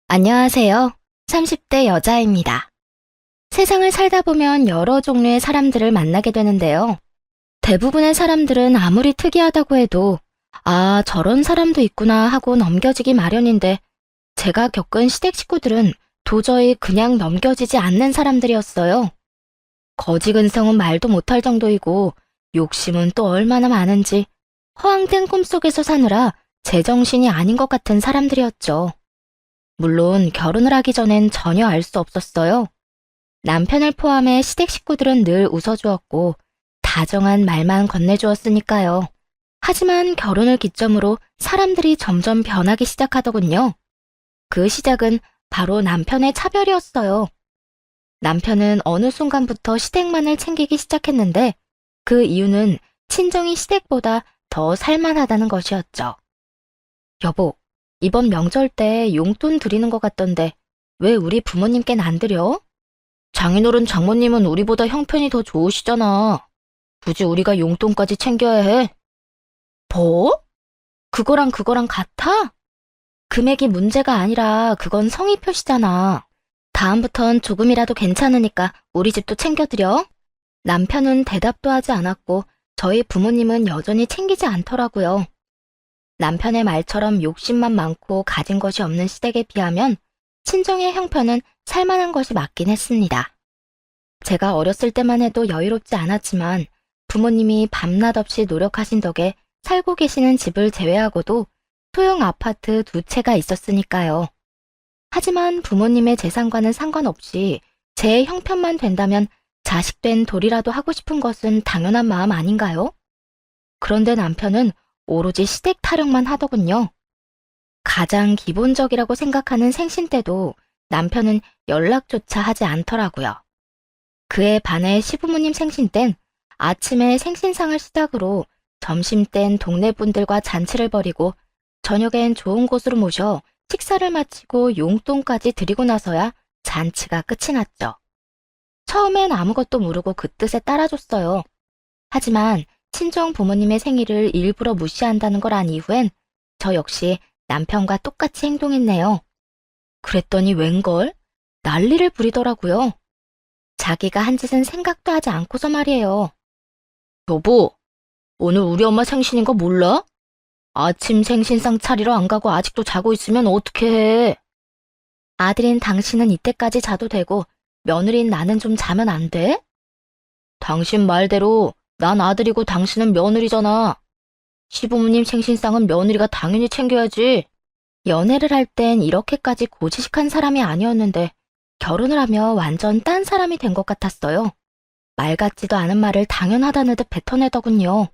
안녕하세요. 30대 여자입니다. 세상을 살다 보면 여러 종류의 사람들을 만나게 되는데요. 대부분의 사람들은 아무리 특이하다고 해도 저런 사람도 있구나 하고 넘겨지기 마련인데 제가 겪은 시댁 식구들은 도저히 그냥 넘겨지지 않는 사람들이었어요. 거지근성은 말도 못할 정도이고 욕심은 또 얼마나 많은지 허황된 꿈속에서 사느라 제정신이 아닌 것 같은 사람들이었죠. 물론 결혼을 하기 전엔 전혀 알 수 없었어요. 남편을 포함해 시댁 식구들은 늘 웃어주었고 다정한 말만 건네주었으니까요. 하지만 결혼을 기점으로 사람들이 점점 변하기 시작하더군요. 그 시작은 바로 남편의 차별이었어요. 남편은 어느 순간부터 시댁만을 챙기기 시작했는데 그 이유는 친정이 시댁보다 더 살만하다는 것이었죠. 여보, 이번 명절 때 용돈 드리는 것 같던데 왜 우리 부모님께는 안 드려? 장인어른 장모님은 우리보다 형편이 더 좋으시잖아. 굳이 우리가 용돈까지 챙겨야 해? 뭐? 그거랑 같아? 금액이 문제가 아니라 그건 성의 표시잖아. 다음부턴 조금이라도 괜찮으니까 우리 집도 챙겨드려. 남편은 대답도 하지 않았고 저희 부모님은 여전히 챙기지 않더라고요. 남편의 말처럼 욕심만 많고 가진 것이 없는 시댁에 비하면 친정의 형편은 살만한 것이 맞긴 했습니다. 제가 어렸을 때만 해도 여유롭지 않았지만 부모님이 밤낮 없이 노력하신 덕에 살고 계시는 집을 제외하고도 소형 아파트 2채가 있었으니까요. 하지만 부모님의 재산과는 상관없이 제 형편만 된다면 자식된 도리라도 하고 싶은 것은 당연한 마음 아닌가요? 그런데 남편은 오로지 시댁 타령만 하더군요. 가장 기본적이라고 생각하는 생신 때도 남편은 연락조차 하지 않더라고요. 그에 반해 시부모님 생신 땐 아침에 생신상을 시작으로 점심 땐 동네 분들과 잔치를 벌이고 저녁엔 좋은 곳으로 모셔 식사를 마치고 용돈까지 드리고 나서야 잔치가 끝이 났죠. 처음엔 아무것도 모르고 그 뜻에 따라줬어요. 하지만 친정 부모님의 생일을 일부러 무시한다는 걸 안 이후엔 저 역시 남편과 똑같이 행동했네요. 그랬더니 웬걸? 난리를 부리더라고요. 자기가 한 짓은 생각도 하지 않고서 말이에요. 여보, 오늘 우리 엄마 생신인 거 몰라? 아침 생신상 차리러 안 가고 아직도 자고 있으면 어떻게 해? 아들인 당신은 이때까지 자도 되고 며느리인 나는 좀 자면 안 돼? 당신 말대로 난 아들이고 당신은 며느리잖아. 시부모님 생신상은 며느리가 당연히 챙겨야지. 연애를 할 땐 이렇게까지 고지식한 사람이 아니었는데 결혼을 하며 완전 딴 사람이 된 것 같았어요. 말 같지도 않은 말을 당연하다는 듯 뱉어내더군요.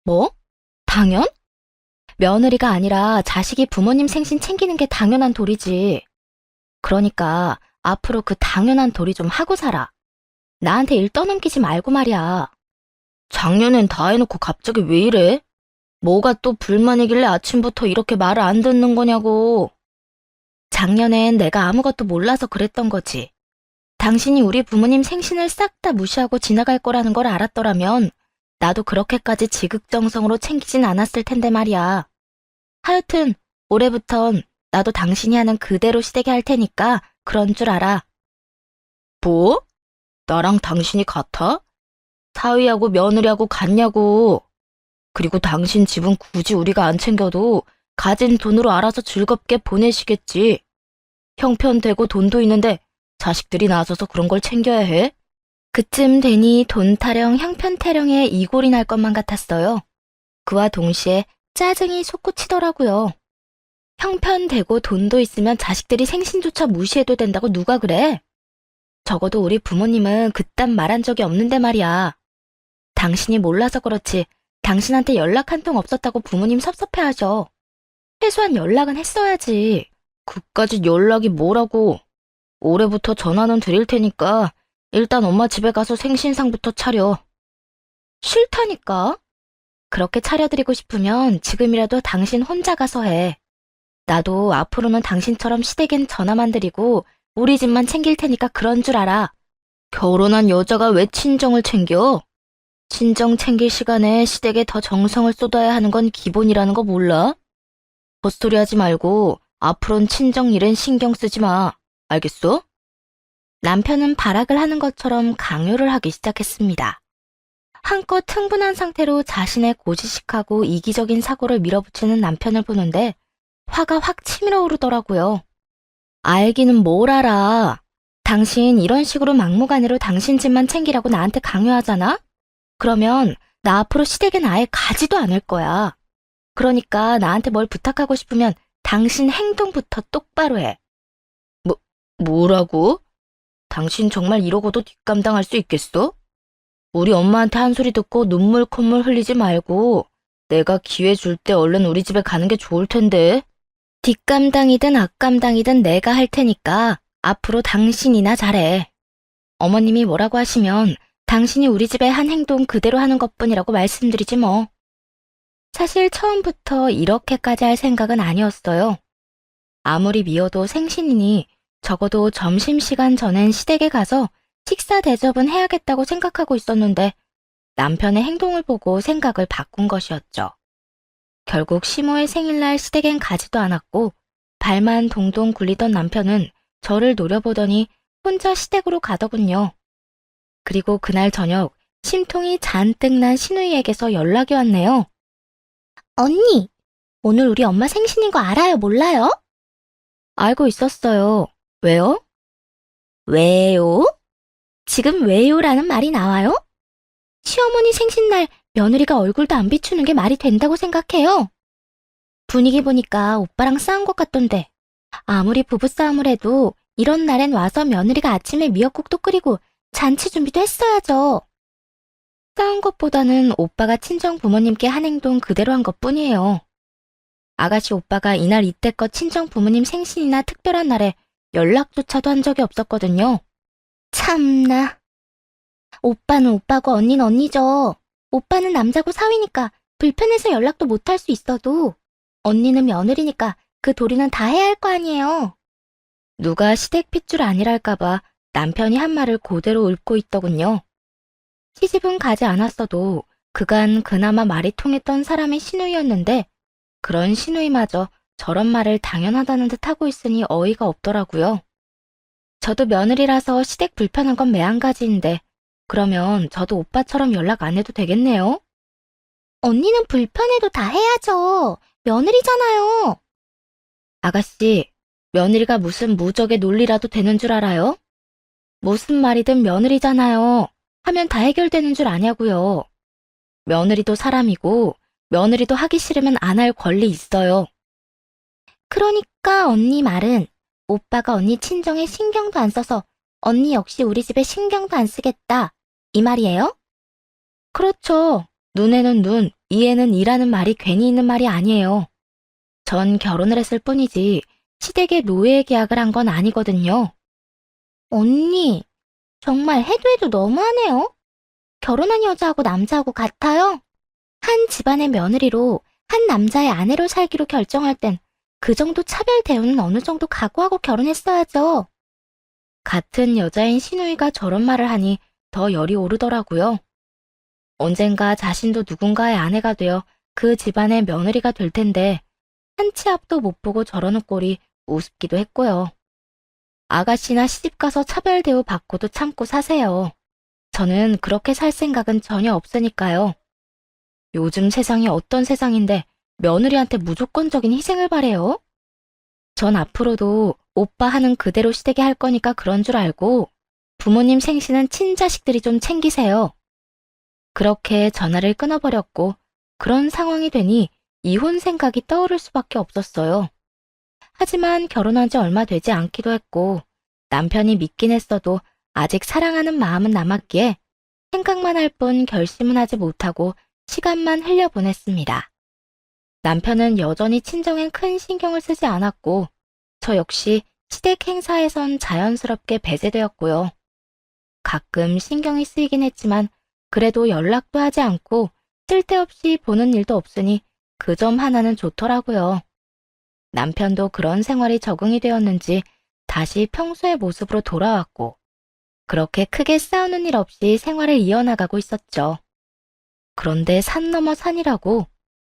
뭐? 당연? 며느리가 아니라 자식이 부모님 생신 챙기는 게 당연한 도리지. 그러니까 앞으로 그 당연한 도리 좀 하고 살아. 나한테 일 떠넘기지 말고 말이야. 작년엔 다 해놓고 갑자기 왜 이래? 뭐가 또 불만이길래 아침부터 이렇게 말을 안 듣는 거냐고. 작년엔 내가 아무것도 몰라서 그랬던 거지. 당신이 우리 부모님 생신을 싹 다 무시하고 지나갈 거라는 걸 알았더라면 나도 그렇게까지 지극정성으로 챙기진 않았을 텐데 말이야. 하여튼 올해부턴 나도 당신이 하는 그대로 시댁에 할 테니까 그런 줄 알아. 뭐? 나랑 당신이 같아? 사위하고 며느리하고 같냐고. 그리고 당신 집은 굳이 우리가 안 챙겨도 가진 돈으로 알아서 즐겁게 보내시겠지. 형편되고 돈도 있는데 자식들이 나서서 그런 걸 챙겨야 해? 그쯤 되니 돈 타령, 형편 타령에 이골이 날 것만 같았어요. 그와 동시에 짜증이 솟구치더라고요. 형편되고 돈도 있으면 자식들이 생신조차 무시해도 된다고 누가 그래? 적어도 우리 부모님은 그딴 말한 적이 없는데 말이야. 당신이 몰라서 그렇지 당신한테 연락 한 통 없었다고 부모님 섭섭해하셔. 최소한 연락은 했어야지. 그까짓 연락이 뭐라고. 올해부터 전화는 드릴 테니까 일단 엄마 집에 가서 생신상부터 차려. 싫다니까. 그렇게 차려드리고 싶으면 지금이라도 당신 혼자 가서 해. 나도 앞으로는 당신처럼 시댁엔 전화만 드리고 우리 집만 챙길 테니까 그런 줄 알아. 결혼한 여자가 왜 친정을 챙겨? 친정 챙길 시간에 시댁에 더 정성을 쏟아야 하는 건 기본이라는 거 몰라? 헛소리 하지 말고 앞으론 친정 일엔 신경 쓰지 마. 알겠어? 남편은 발악을 하는 것처럼 강요를 하기 시작했습니다. 한껏 흥분한 상태로 자신의 고지식하고 이기적인 사고를 밀어붙이는 남편을 보는데 화가 확 치밀어 오르더라고요. 알기는 뭘 알아. 당신 이런 식으로 막무가내로 당신 집만 챙기라고 나한테 강요하잖아? 그러면 나 앞으로 시댁엔 아예 가지도 않을 거야. 그러니까 나한테 뭘 부탁하고 싶으면 당신 행동부터 똑바로 해. 뭐라고? 당신 정말 이러고도 뒷감당할 수 있겠어? 우리 엄마한테 한 소리 듣고 눈물 콧물 흘리지 말고 내가 기회 줄 때 얼른 우리 집에 가는 게 좋을 텐데. 뒷감당이든 앞감당이든 내가 할 테니까 앞으로 당신이나 잘해. 어머님이 뭐라고 하시면 당신이 우리 집에 한 행동 그대로 하는 것뿐이라고 말씀드리지 뭐. 사실 처음부터 이렇게까지 할 생각은 아니었어요. 아무리 미워도 생신이니 적어도 점심시간 전엔 시댁에 가서 식사 대접은 해야겠다고 생각하고 있었는데 남편의 행동을 보고 생각을 바꾼 것이었죠. 결국 시모의 생일날 시댁엔 가지도 않았고 발만 동동 굴리던 남편은 저를 노려보더니 혼자 시댁으로 가더군요. 그리고 그날 저녁 심통이 잔뜩 난 시누이에게서 연락이 왔네요. 언니, 오늘 우리 엄마 생신인 거 알아요, 몰라요? 알고 있었어요. 왜요? 왜요? 지금 왜요라는 말이 나와요? 시어머니 생신날 며느리가 얼굴도 안 비추는 게 말이 된다고 생각해요. 분위기 보니까 오빠랑 싸운 것 같던데. 아무리 부부싸움을 해도 이런 날엔 와서 며느리가 아침에 미역국도 끓이고 잔치 준비도 했어야죠. 싸운 것보다는 오빠가 친정 부모님께 한 행동 그대로 한 것뿐이에요. 아가씨 오빠가 이날 이때껏 친정 부모님 생신이나 특별한 날에 연락조차도 한 적이 없었거든요. 참나. 오빠는 오빠고 언니는 언니죠. 오빠는 남자고 사위니까 불편해서 연락도 못 할 수 있어도 언니는 며느리니까 그 도리는 다 해야 할 거 아니에요. 누가 시댁 핏줄 아니랄까봐 남편이 한 말을 그대로 읊고 있더군요. 시집은 가지 않았어도 그간 그나마 말이 통했던 사람이 시누이였는데 그런 시누이마저 저런 말을 당연하다는 듯 하고 있으니 어이가 없더라고요. 저도 며느리라서 시댁 불편한 건 매한가지인데 그러면 저도 오빠처럼 연락 안 해도 되겠네요? 언니는 불편해도 다 해야죠. 며느리잖아요. 아가씨, 며느리가 무슨 무적의 논리라도 되는 줄 알아요? 무슨 말이든 며느리잖아요. 하면 다 해결되는 줄 아냐고요. 며느리도 사람이고 며느리도 하기 싫으면 안 할 권리 있어요. 그러니까 언니 말은 오빠가 언니 친정에 신경도 안 써서 언니 역시 우리 집에 신경도 안 쓰겠다. 이 말이에요? 그렇죠. 눈에는 눈, 이에는 이라는 말이 괜히 있는 말이 아니에요. 전 결혼을 했을 뿐이지 시댁에 노예 계약을 한 건 아니거든요. 언니, 정말 해도 해도 너무하네요. 결혼한 여자하고 남자하고 같아요? 한 집안의 며느리로 한 남자의 아내로 살기로 결정할 땐 그 정도 차별 대우는 어느 정도 각오하고 결혼했어야죠. 같은 여자인 시누이가 저런 말을 하니 더 열이 오르더라고요. 언젠가 자신도 누군가의 아내가 되어 그 집안의 며느리가 될 텐데 한 치 앞도 못 보고 저러는 꼴이 우습기도 했고요. 아가씨나 시집가서 차별 대우 받고도 참고 사세요. 저는 그렇게 살 생각은 전혀 없으니까요. 요즘 세상이 어떤 세상인데 며느리한테 무조건적인 희생을 바래요? 전 앞으로도 오빠 하는 그대로 시댁에 할 거니까 그런 줄 알고 부모님 생신은 친자식들이 좀 챙기세요. 그렇게 전화를 끊어버렸고 그런 상황이 되니 이혼 생각이 떠오를 수밖에 없었어요. 하지만 결혼한 지 얼마 되지 않기도 했고 남편이 믿긴 했어도 아직 사랑하는 마음은 남았기에 생각만 할 뿐 결심은 하지 못하고 시간만 흘려보냈습니다. 남편은 여전히 친정엔 큰 신경을 쓰지 않았고 저 역시 시댁 행사에선 자연스럽게 배제되었고요. 가끔 신경이 쓰이긴 했지만 그래도 연락도 하지 않고 쓸데없이 보는 일도 없으니 그 점 하나는 좋더라고요. 남편도 그런 생활이 적응이 되었는지 다시 평소의 모습으로 돌아왔고 그렇게 크게 싸우는 일 없이 생활을 이어나가고 있었죠. 그런데 산 넘어 산이라고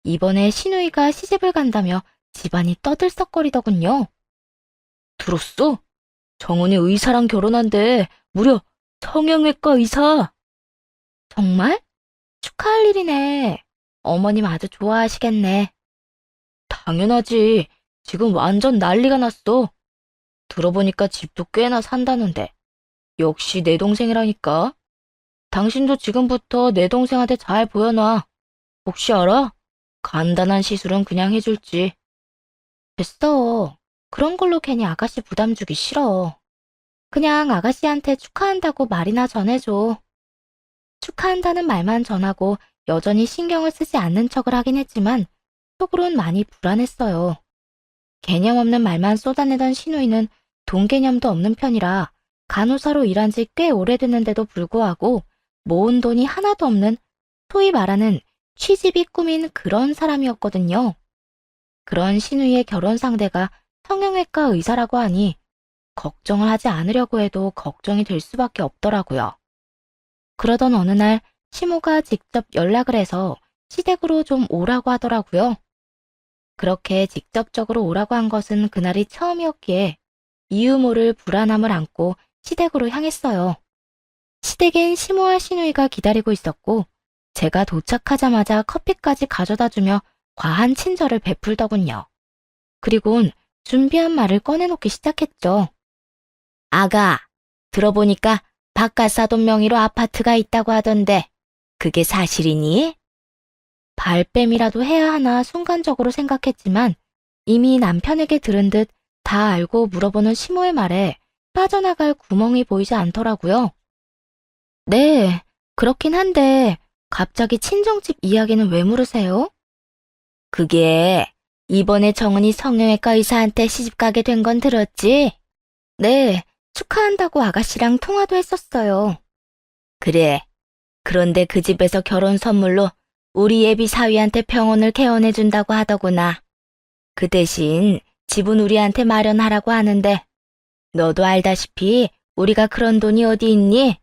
이번에 시누이가 시집을 간다며 집안이 떠들썩거리더군요. 들었어? 정은이 의사랑 결혼한대. 무려 성형외과 의사. 정말? 축하할 일이네. 어머님 아주 좋아하시겠네. 당연하지. 지금 완전 난리가 났어. 들어보니까 집도 꽤나 산다는데. 역시 내 동생이라니까. 당신도 지금부터 내 동생한테 잘 보여놔. 혹시 알아? 간단한 시술은 그냥 해줄지. 됐어. 그런 걸로 괜히 아가씨 부담 주기 싫어. 그냥 아가씨한테 축하한다고 말이나 전해줘. 축하한다는 말만 전하고 여전히 신경을 쓰지 않는 척을 하긴 했지만 속으론 많이 불안했어요. 개념 없는 말만 쏟아내던 신우이는 돈 개념도 없는 편이라 간호사로 일한 지 꽤 오래됐는데도 불구하고 모은 돈이 하나도 없는 소위 말하는 취집이 꿈인 그런 사람이었거든요. 그런 신우이의 결혼 상대가 성형외과 의사라고 하니 걱정을 하지 않으려고 해도 걱정이 될 수밖에 없더라고요. 그러던 어느 날 시모가 직접 연락을 해서 시댁으로 좀 오라고 하더라고요. 그렇게 직접적으로 오라고 한 것은 그날이 처음이었기에 이유 모를 불안함을 안고 시댁으로 향했어요. 시댁엔 시모와 시누이가 기다리고 있었고 제가 도착하자마자 커피까지 가져다주며 과한 친절을 베풀더군요. 그리곤 준비한 말을 꺼내놓기 시작했죠. 아가, 들어보니까 바깥 사돈 명의로 아파트가 있다고 하던데 그게 사실이니? 발뺌이라도 해야 하나 순간적으로 생각했지만 이미 남편에게 들은 듯 다 알고 물어보는 시모의 말에 빠져나갈 구멍이 보이지 않더라고요. 네, 그렇긴 한데 갑자기 친정집 이야기는 왜 물으세요? 그게 이번에 정은이 성형외과 의사한테 시집가게 된 건 들었지? 네, 축하한다고 아가씨랑 통화도 했었어요. 그래, 그런데 그 집에서 결혼 선물로 우리 예비 사위한테 병원을 개원해준다고 하더구나. 그 대신 집은 우리한테 마련하라고 하는데 너도 알다시피 우리가 그런 돈이 어디 있니?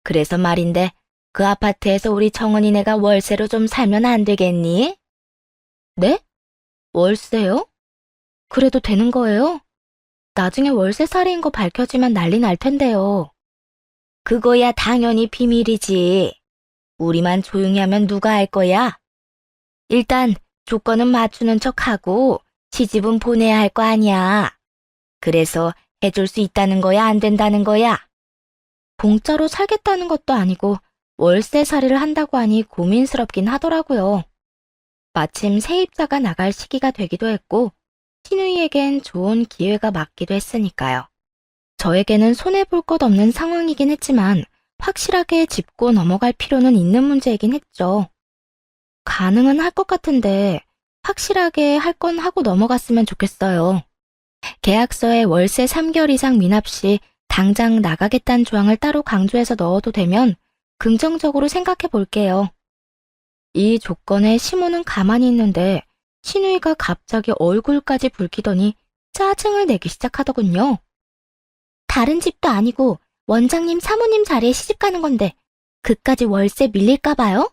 그래서 말인데 그 아파트에서 우리 정은이네가 월세로 좀 살면 안 되겠니? 네? 월세요? 그래도 되는 거예요? 나중에 월세살이인 거 밝혀지면 난리 날 텐데요. 그거야 당연히 비밀이지. 우리만 조용히 하면 누가 알 거야? 일단 조건은 맞추는 척하고 시집은 보내야 할 거 아니야. 그래서 해줄 수 있다는 거야, 안 된다는 거야? 공짜로 살겠다는 것도 아니고 월세살이를 한다고 하니 고민스럽긴 하더라고요. 마침 세입자가 나갈 시기가 되기도 했고 시누이에겐 좋은 기회가 맞기도 했으니까요. 저에게는 손해볼 것 없는 상황이긴 했지만 확실하게 짚고 넘어갈 필요는 있는 문제이긴 했죠. 가능은 할 것 같은데 확실하게 할 건 하고 넘어갔으면 좋겠어요. 계약서에 월세 3개월 이상 미납 시 당장 나가겠다는 조항을 따로 강조해서 넣어도 되면 긍정적으로 생각해 볼게요. 이 조건에 시모는 가만히 있는데 시누이가 갑자기 얼굴까지 붉히더니 짜증을 내기 시작하더군요. 다른 집도 아니고 원장님 사모님 자리에 시집가는 건데 그까지 월세 밀릴까 봐요?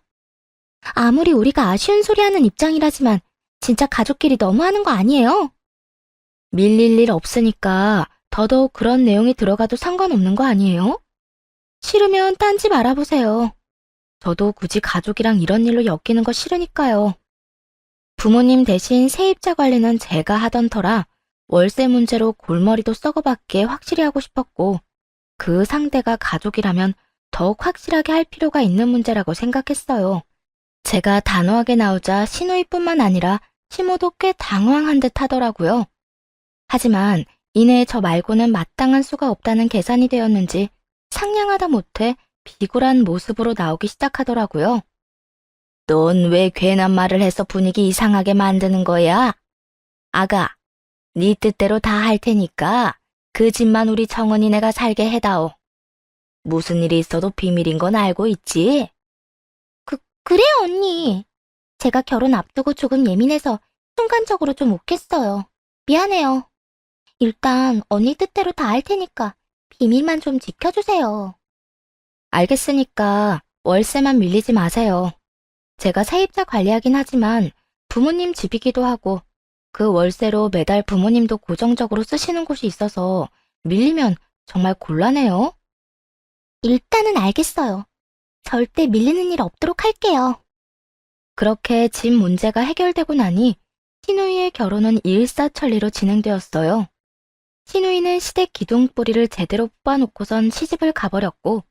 아무리 우리가 아쉬운 소리 하는 입장이라지만 진짜 가족끼리 너무하는 거 아니에요? 밀릴 일 없으니까 더더욱 그런 내용이 들어가도 상관없는 거 아니에요? 싫으면 딴 집 알아보세요. 저도 굳이 가족이랑 이런 일로 엮이는 거 싫으니까요. 부모님 대신 세입자 관리는 제가 하던 터라 월세 문제로 골머리도 썩어받게 확실히 하고 싶었고 그 상대가 가족이라면 더욱 확실하게 할 필요가 있는 문제라고 생각했어요. 제가 단호하게 나오자 시누이뿐만 아니라 시모도 꽤 당황한 듯 하더라고요. 하지만 이내 저 말고는 마땅한 수가 없다는 계산이 되었는지 상냥하다 못해 비굴한 모습으로 나오기 시작하더라고요. 넌 왜 괜한 말을 해서 분위기 이상하게 만드는 거야? 아가, 네 뜻대로 다 할 테니까 그 집만 우리 정은이네가 살게 해다오. 무슨 일이 있어도 비밀인 건 알고 있지? 그래요, 언니. 제가 결혼 앞두고 조금 예민해서 순간적으로 좀 욱했어요. 미안해요. 일단 언니 뜻대로 다 할 테니까 비밀만 좀 지켜주세요. 알겠으니까 월세만 밀리지 마세요. 제가 세입자 관리하긴 하지만 부모님 집이기도 하고 그 월세로 매달 부모님도 고정적으로 쓰시는 곳이 있어서 밀리면 정말 곤란해요. 일단은 알겠어요. 절대 밀리는 일 없도록 할게요. 그렇게 집 문제가 해결되고 나니 시누이의 결혼은 일사천리로 진행되었어요. 시누이는 시댁 기둥뿌리를 제대로 뽑아놓고선 시집을 가버렸고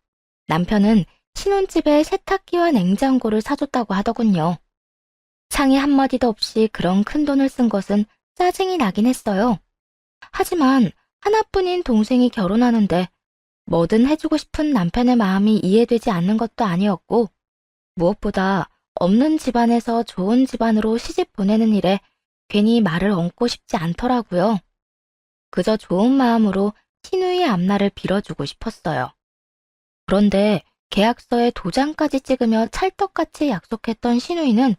남편은 신혼집에 세탁기와 냉장고를 사줬다고 하더군요. 상의 한마디도 없이 그런 큰 돈을 쓴 것은 짜증이 나긴 했어요. 하지만 하나뿐인 동생이 결혼하는데 뭐든 해주고 싶은 남편의 마음이 이해되지 않는 것도 아니었고 무엇보다 없는 집안에서 좋은 집안으로 시집 보내는 일에 괜히 말을 얹고 싶지 않더라고요. 그저 좋은 마음으로 시누이의 앞날을 빌어주고 싶었어요. 그런데 계약서에 도장까지 찍으며 찰떡같이 약속했던 시누이는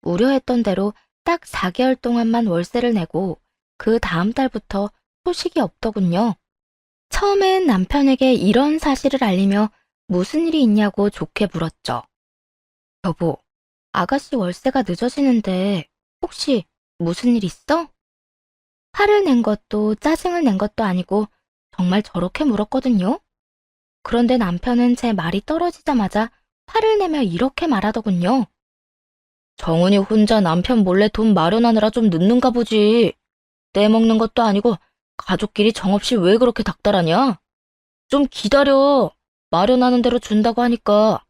우려했던 대로 딱 4개월 동안만 월세를 내고 그 다음 달부터 소식이 없더군요. 처음엔 남편에게 이런 사실을 알리며 무슨 일이 있냐고 좋게 물었죠. 여보, 아가씨 월세가 늦어지는데 혹시 무슨 일 있어? 화를 낸 것도 짜증을 낸 것도 아니고 정말 저렇게 물었거든요. 그런데 남편은 제 말이 떨어지자마자 화를 내며 이렇게 말하더군요. 정은이 혼자 남편 몰래 돈 마련하느라 좀 늦는가 보지. 떼먹는 것도 아니고 가족끼리 정없이 왜 그렇게 닥달하냐? 좀 기다려. 마련하는 대로 준다고 하니까.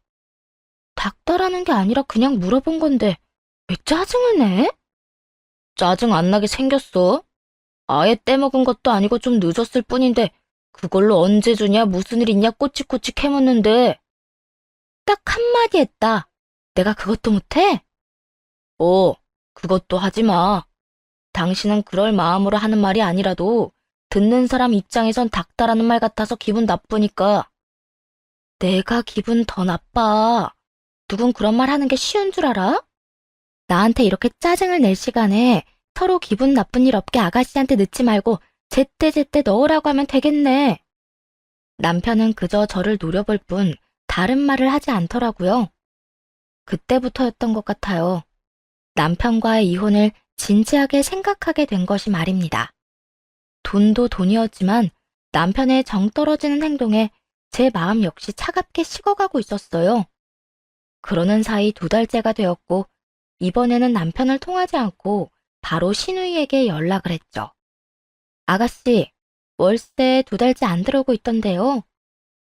닥달하는 게 아니라 그냥 물어본 건데 왜 짜증을 내? 짜증 안 나게 생겼어. 아예 떼먹은 것도 아니고 좀 늦었을 뿐인데 그걸로 언제 주냐 무슨 일 있냐 꼬치꼬치 캐묻는데 딱 한마디 했다. 내가 그것도 못해? 그것도 하지 마. 당신은 그럴 마음으로 하는 말이 아니라도 듣는 사람 입장에선 닥달하는 말 같아서 기분 나쁘니까. 내가 기분 더 나빠. 누군 그런 말 하는 게 쉬운 줄 알아? 나한테 이렇게 짜증을 낼 시간에 서로 기분 나쁜 일 없게 아가씨한테 늦지 말고 제때제때 넣으라고 하면 되겠네. 남편은 그저 저를 노려볼 뿐 다른 말을 하지 않더라고요. 그때부터였던 것 같아요. 남편과의 이혼을 진지하게 생각하게 된 것이 말입니다. 돈도 돈이었지만 남편의 정 떨어지는 행동에 제 마음 역시 차갑게 식어가고 있었어요. 그러는 사이 2달째가 되었고 이번에는 남편을 통하지 않고 바로 시누이에게 연락을 했죠. 아가씨, 월세 2달째 안 들어오고 있던데요.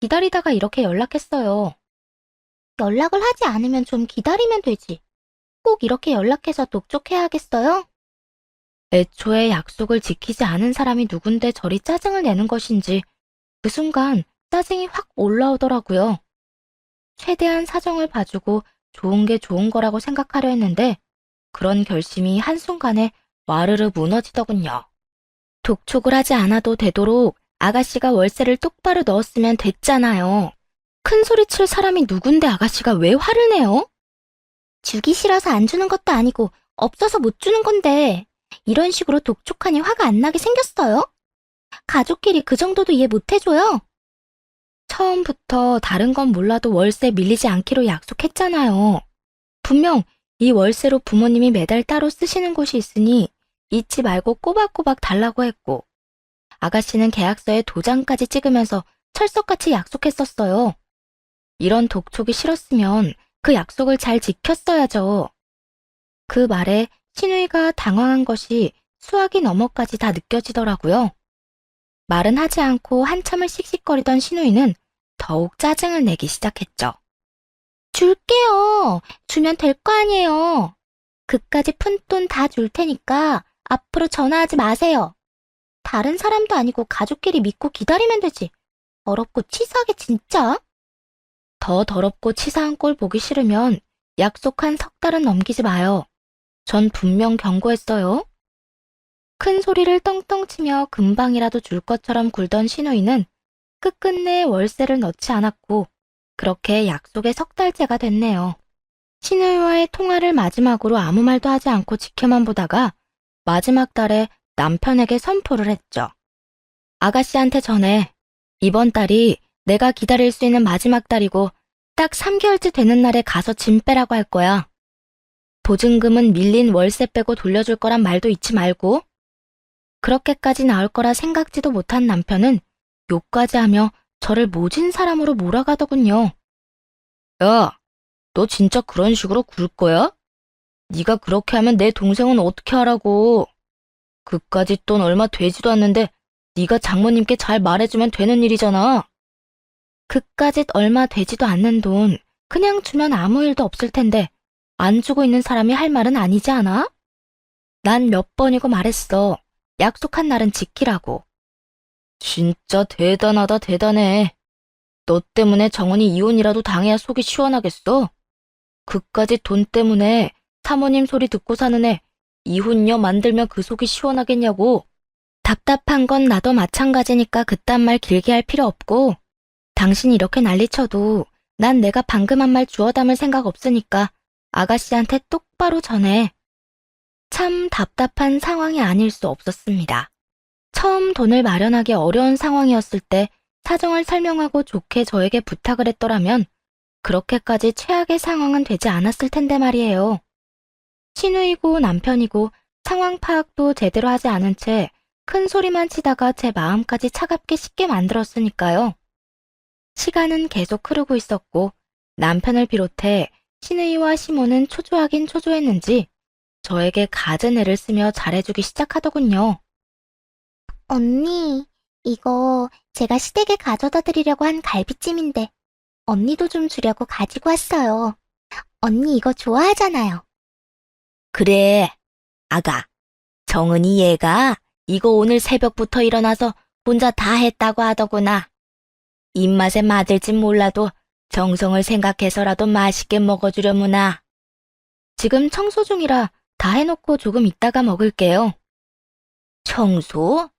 기다리다가 이렇게 연락했어요. 연락을 하지 않으면 좀 기다리면 되지. 꼭 이렇게 연락해서 독촉해야 하겠어요? 애초에 약속을 지키지 않은 사람이 누군데 저리 짜증을 내는 것인지 그 순간 짜증이 확 올라오더라고요. 최대한 사정을 봐주고 좋은 게 좋은 거라고 생각하려 했는데 그런 결심이 한순간에 와르르 무너지더군요. 독촉을 하지 않아도 되도록 아가씨가 월세를 똑바로 넣었으면 됐잖아요. 큰 소리 칠 사람이 누군데 아가씨가 왜 화를 내요? 주기 싫어서 안 주는 것도 아니고 없어서 못 주는 건데 이런 식으로 독촉하니 화가 안 나게 생겼어요? 가족끼리 그 정도도 이해 못 해줘요? 처음부터 다른 건 몰라도 월세 밀리지 않기로 약속했잖아요. 분명 이 월세로 부모님이 매달 따로 쓰시는 곳이 있으니 잊지 말고 꼬박꼬박 달라고 했고 아가씨는 계약서에 도장까지 찍으면서 철석같이 약속했었어요. 이런 독촉이 싫었으면 그 약속을 잘 지켰어야죠. 그 말에 시누이가 당황한 것이 수학이 넘어까지 다 느껴지더라고요. 말은 하지 않고 한참을 씩씩거리던 시누이는 더욱 짜증을 내기 시작했죠. 줄게요. 주면 될 거 아니에요. 그까지 푼돈 다 줄 테니까 앞으로 전화하지 마세요. 다른 사람도 아니고 가족끼리 믿고 기다리면 되지. 더럽고 치사하게 진짜. 더 더럽고 치사한 꼴 보기 싫으면 약속한 3달은 넘기지 마요. 전 분명 경고했어요. 큰 소리를 떵떵 치며 금방이라도 줄 것처럼 굴던 시누이는 끝끝내 월세를 넣지 않았고 그렇게 약속의 3달째가 됐네요. 시누이와의 통화를 마지막으로 아무 말도 하지 않고 지켜만 보다가 마지막 달에 남편에게 선포를 했죠. 아가씨한테 전해. 이번 달이 내가 기다릴 수 있는 마지막 달이고 딱 3개월째 되는 날에 가서 짐 빼라고 할 거야. 보증금은 밀린 월세 빼고 돌려줄 거란 말도 잊지 말고. 그렇게까지 나올 거라 생각지도 못한 남편은 욕까지 하며 저를 모진 사람으로 몰아가더군요. 야, 너 진짜 그런 식으로 굴 거야? 네가 그렇게 하면 내 동생은 어떻게 하라고. 그까짓 돈 얼마 되지도 않는데 네가 장모님께 잘 말해주면 되는 일이잖아. 그까짓 얼마 되지도 않는 돈 그냥 주면 아무 일도 없을 텐데 안 주고 있는 사람이 할 말은 아니지 않아? 난 몇 번이고 말했어. 약속한 날은 지키라고. 진짜 대단하다 대단해. 너 때문에 정은이 이혼이라도 당해야 속이 시원하겠어? 그까짓 돈 때문에 사모님 소리 듣고 사는 애 이혼녀 만들면 그 속이 시원하겠냐고. 답답한 건 나도 마찬가지니까 그딴 말 길게 할 필요 없고 당신 이렇게 난리쳐도 난 내가 방금 한 말 주워 담을 생각 없으니까 아가씨한테 똑바로 전해. 참 답답한 상황이 아닐 수 없었습니다. 처음 돈을 마련하기 어려운 상황이었을 때 사정을 설명하고 좋게 저에게 부탁을 했더라면 그렇게까지 최악의 상황은 되지 않았을 텐데 말이에요. 시누이고 남편이고 상황 파악도 제대로 하지 않은 채 큰 소리만 치다가 제 마음까지 차갑게 식게 만들었으니까요. 시간은 계속 흐르고 있었고 남편을 비롯해 시누이와 시모는 초조하긴 초조했는지 저에게 갖은 애를 쓰며 잘해주기 시작하더군요. 언니, 이거 제가 시댁에 가져다 드리려고 한 갈비찜인데 언니도 좀 주려고 가지고 왔어요. 언니 이거 좋아하잖아요. 그래, 아가. 정은이 얘가 이거 오늘 새벽부터 일어나서 혼자 다 했다고 하더구나. 입맛에 맞을진 몰라도 정성을 생각해서라도 맛있게 먹어주려무나. 지금 청소 중이라 다 해놓고 조금 있다가 먹을게요. 청소?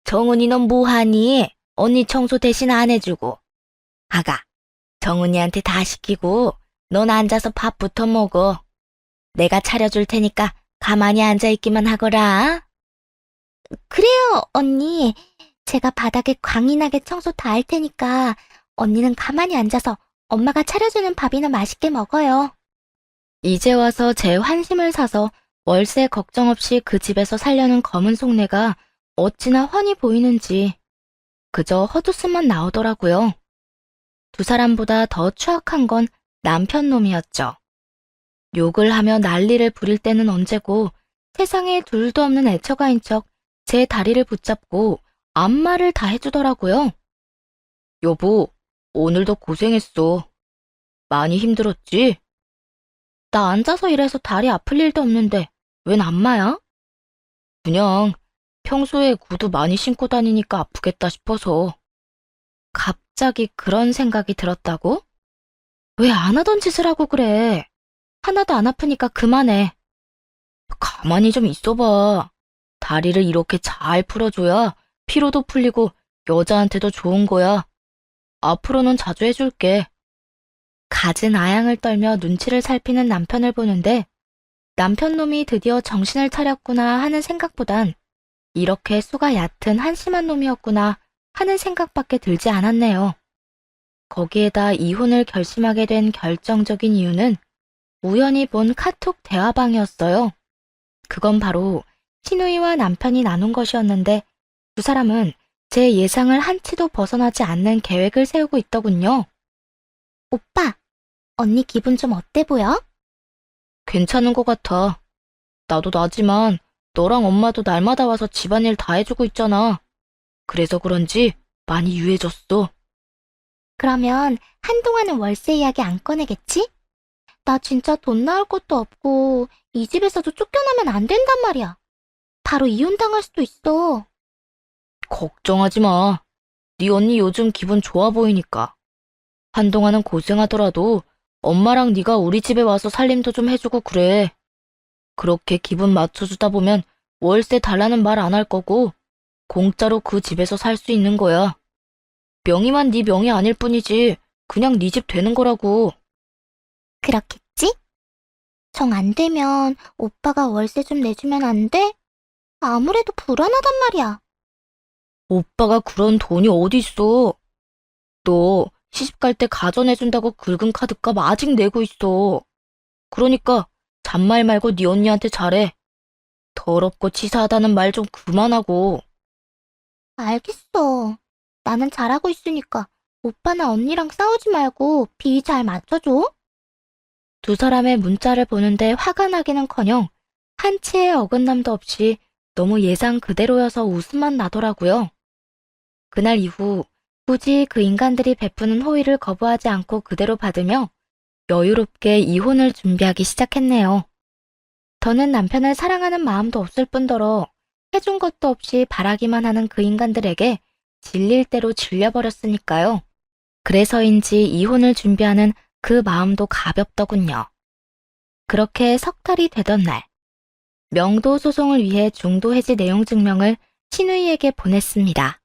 정은이 넌 뭐하니? 언니 청소 대신 안 해주고. 아가, 정은이한테 다 시키고 넌 앉아서 밥부터 먹어. 내가 차려줄 테니까 가만히 앉아있기만 하거라. 그래요, 언니. 제가 바닥에 광이 나게 청소 다 할 테니까 언니는 가만히 앉아서 엄마가 차려주는 밥이나 맛있게 먹어요. 이제 와서 제 환심을 사서 월세 걱정 없이 그 집에서 살려는 검은 속내가 어찌나 훤히 보이는지 그저 헛웃음만 나오더라고요. 두 사람보다 더 추악한 건 남편 놈이었죠. 욕을 하며 난리를 부릴 때는 언제고 세상에 둘도 없는 애처가인 척 제 다리를 붙잡고 안마를 다 해주더라고요. 여보, 오늘도 고생했어. 많이 힘들었지? 나 앉아서 일해서 다리 아플 일도 없는데 웬 안마야? 그냥 평소에 구두 많이 신고 다니니까 아프겠다 싶어서. 갑자기 그런 생각이 들었다고? 왜 안 하던 짓을 하고 그래? 하나도 안 아프니까 그만해. 가만히 좀 있어봐. 다리를 이렇게 잘 풀어줘야 피로도 풀리고 여자한테도 좋은 거야. 앞으로는 자주 해줄게. 갖은 아양을 떨며 눈치를 살피는 남편을 보는데 남편 놈이 드디어 정신을 차렸구나 하는 생각보단 이렇게 수가 얕은 한심한 놈이었구나 하는 생각밖에 들지 않았네요. 거기에다 이혼을 결심하게 된 결정적인 이유는 우연히 본 카톡 대화방이었어요. 그건 바로 시누이와 남편이 나눈 것이었는데 두 사람은 제 예상을 한치도 벗어나지 않는 계획을 세우고 있더군요. 오빠, 언니 기분 좀 어때 보여? 괜찮은 것 같아. 나도 나지만 너랑 엄마도 날마다 와서 집안일 다 해주고 있잖아. 그래서 그런지 많이 유해졌어. 그러면 한동안은 월세 이야기 안 꺼내겠지? 나 진짜 돈 나올 것도 없고 이 집에서도 쫓겨나면 안 된단 말이야. 바로 이혼당할 수도 있어. 걱정하지 마. 네 언니 요즘 기분 좋아 보이니까. 한동안은 고생하더라도 엄마랑 네가 우리 집에 와서 살림도 좀 해주고 그래. 그렇게 기분 맞춰주다 보면 월세 달라는 말 안 할 거고 공짜로 그 집에서 살 수 있는 거야. 명의만 네 명의 아닐 뿐이지 그냥 네 집 되는 거라고. 그렇겠지? 정 안 되면 오빠가 월세 좀 내주면 안 돼? 아무래도 불안하단 말이야. 오빠가 그런 돈이 어디 있어. 너 시집 갈 때 가전해준다고 긁은 카드값 아직 내고 있어. 그러니까 잔말 말고 네 언니한테 잘해. 더럽고 치사하다는 말 좀 그만하고. 알겠어. 나는 잘하고 있으니까 오빠나 언니랑 싸우지 말고 비위 잘 맞춰줘. 두 사람의 문자를 보는데 화가 나기는커녕 한치의 어긋남도 없이 너무 예상 그대로여서 웃음만 나더라고요. 그날 이후 굳이 그 인간들이 베푸는 호의를 거부하지 않고 그대로 받으며 여유롭게 이혼을 준비하기 시작했네요. 더는 남편을 사랑하는 마음도 없을 뿐더러 해준 것도 없이 바라기만 하는 그 인간들에게 질릴 대로 질려버렸으니까요. 그래서인지 이혼을 준비하는 그 마음도 가볍더군요. 그렇게 석 달이 되던 날, 명도 소송을 위해 중도 해지 내용 증명을 신우이에게 보냈습니다.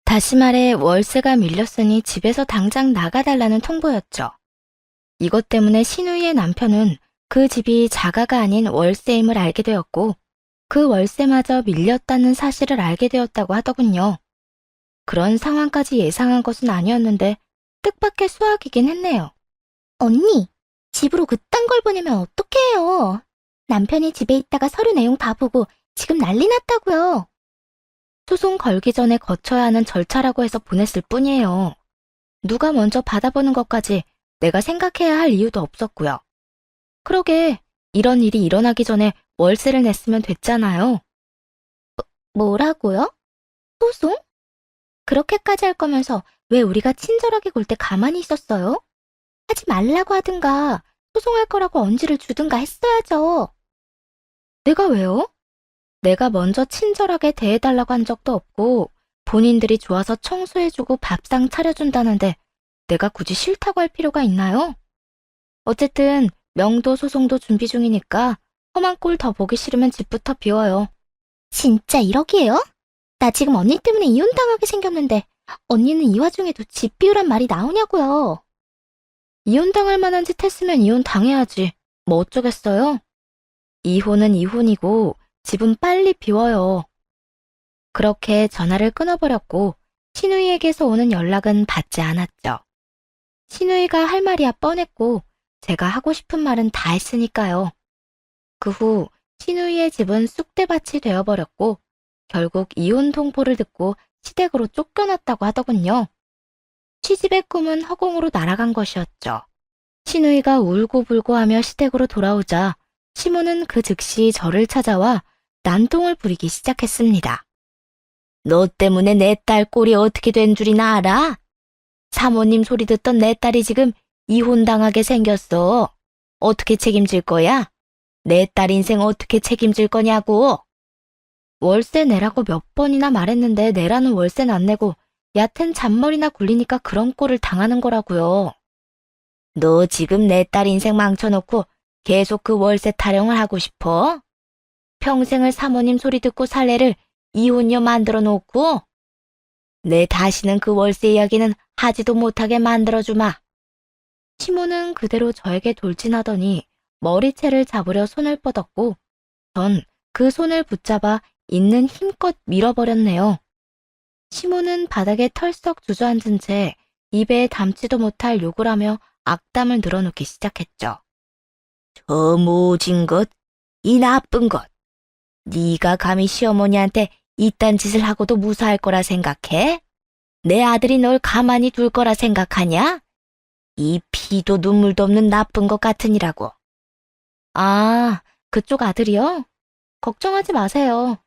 다시 말해 월세가 밀렸으니 집에서 당장 나가달라는 통보였죠. 이것 때문에 신우이의 남편은 그 집이 자가가 아닌 월세임을 알게 되었고 그 월세마저 밀렸다는 사실을 알게 되었다고 하더군요. 그런 상황까지 예상한 것은 아니었는데 뜻밖의 수확이긴 했네요. 언니, 집으로 그딴 걸 보내면 어떡해요. 남편이 집에 있다가 서류 내용 다 보고 지금 난리 났다고요. 소송 걸기 전에 거쳐야 하는 절차라고 해서 보냈을 뿐이에요. 누가 먼저 받아보는 것까지 내가 생각해야 할 이유도 없었고요. 그러게 이런 일이 일어나기 전에 월세를 냈으면 됐잖아요. 뭐라고요? 소송? 그렇게까지 할 거면서 왜 우리가 친절하게 굴 때 가만히 있었어요? 하지 말라고 하든가 소송할 거라고 언지를 주든가 했어야죠. 내가 왜요? 내가 먼저 친절하게 대해달라고 한 적도 없고 본인들이 좋아서 청소해주고 밥상 차려준다는데 내가 굳이 싫다고 할 필요가 있나요? 어쨌든 명도 소송도 준비 중이니까 험한 꼴 더 보기 싫으면 집부터 비워요. 진짜 이러기에요? 나 지금 언니 때문에 이혼당하게 생겼는데 언니는 이 와중에도 집 비우란 말이 나오냐고요. 이혼당할 만한 짓 했으면 이혼 당해야지. 뭐 어쩌겠어요? 이혼은 이혼이고 집은 빨리 비워요. 그렇게 전화를 끊어버렸고 신우이에게서 오는 연락은 받지 않았죠. 신우이가 할 말이야 뻔했고 제가 하고 싶은 말은 다 했으니까요. 그 후 신우이의 집은 쑥대밭이 되어버렸고 결국 이혼 통보를 듣고 시댁으로 쫓겨났다고 하더군요. 시집의 꿈은 허공으로 날아간 것이었죠. 신우이가 울고불고 하며 시댁으로 돌아오자 시모는 그 즉시 저를 찾아와 난동을 부리기 시작했습니다. 너 때문에 내 딸 꼴이 어떻게 된 줄이나 알아? 사모님 소리 듣던 내 딸이 지금 이혼당하게 생겼어. 어떻게 책임질 거야? 내 딸 인생 어떻게 책임질 거냐고. 월세 내라고 몇 번이나 말했는데 내라는 월세는 안 내고 얕은 잔머리나 굴리니까 그런 꼴을 당하는 거라고요. 너 지금 내 딸 인생 망쳐놓고 계속 그 월세 타령을 하고 싶어? 평생을 사모님 소리 듣고 살 애를 이혼녀 만들어 놓고? 내 다시는 그 월세 이야기는 하지도 못하게 만들어주마. 시모는 그대로 저에게 돌진하더니 머리채를 잡으려 손을 뻗었고 전 그 손을 붙잡아 있는 힘껏 밀어버렸네요. 시모는 바닥에 털썩 주저앉은 채 입에 담지도 못할 욕을 하며 악담을 늘어놓기 시작했죠. 저 모진 것, 이 나쁜 것. 네가 감히 시어머니한테 이딴 짓을 하고도 무사할 거라 생각해? 내 아들이 널 가만히 둘 거라 생각하냐? 이 피도 눈물도 없는 나쁜 것 같으니라고. 아, 그쪽 아들이요? 걱정하지 마세요.